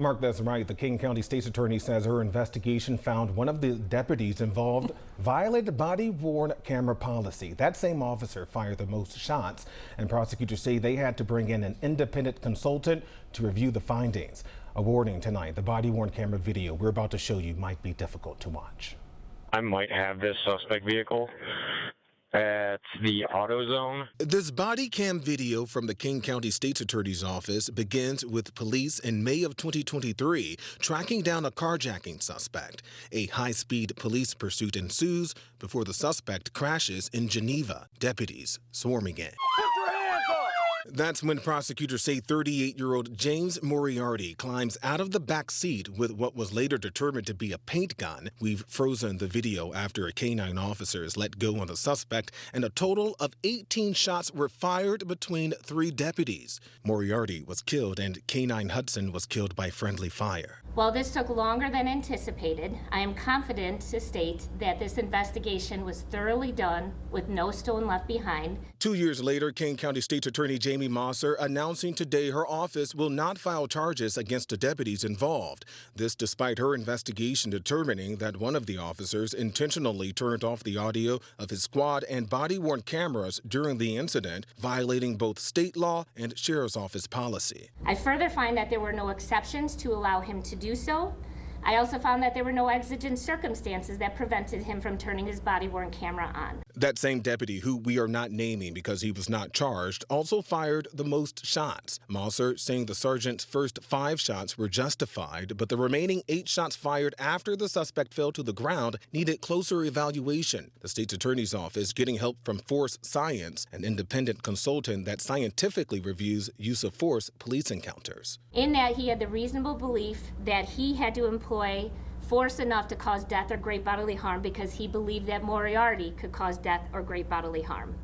Mark, that's right. The Kane County State's Attorney says her investigation found one of the deputies involved violated body-worn camera policy. That same officer fired the most shots, and prosecutors say they had to bring in an independent consultant to review the findings. A warning tonight, the body-worn camera video we're about to show you might be difficult to watch. I might have this suspect vehicle at the auto zone. This body cam video from the Kane County State's Attorney's Office begins with police in May of 2023 tracking down a carjacking suspect. A high-speed police pursuit ensues before the suspect crashes in Geneva. Deputies swarming in. That's when prosecutors say 38-year-old James Moriarty climbs out of the back seat with what was later determined to be a paint gun. We've frozen the video after a canine officer is let go on the suspect, and a total of 18 shots were fired between 3 deputies. Moriarty was killed, and Canine Hudson was killed by friendly fire. While this took longer than anticipated, I am confident to state that this investigation was thoroughly done with no stone left behind. 2 years later, Kane County State's Attorney Jamie Mosser announcing today her office will not file charges against the deputies involved. This despite her investigation determining that one of the officers intentionally turned off the audio of his squad and body-worn cameras during the incident, violating both state law and sheriff's office policy. I further find that there were no exceptions to allow him to do so. I also found that there were no exigent circumstances that prevented him from turning his body-worn camera on. That same deputy, who we are not naming because he was not charged, also fired the most shots. Mosser saying the sergeant's first 5 shots were justified, but the remaining 8 shots fired after the suspect fell to the ground needed closer evaluation. The state's attorney's office getting help from Force Science, an independent consultant that scientifically reviews use of force police encounters. In that he had the reasonable belief that he had to employ force enough to cause death or great bodily harm because he believed that Moriarty could cause death or great bodily harm.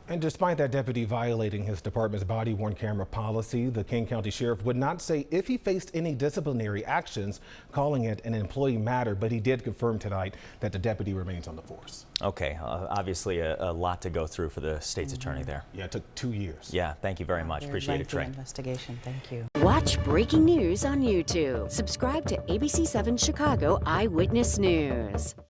And despite that deputy violating his department's body-worn camera policy, the Kane County Sheriff would not say if he faced any disciplinary actions, calling it an employee matter, but he did confirm tonight that the deputy remains on the force. Okay, obviously a lot to go through for the state's attorney there. Yeah, it took 2 years. Yeah, thank you very much. Appreciate it, Trey. Investigation. Thank you. Watch breaking news on YouTube. Subscribe to ABC7 Chicago Eyewitness News.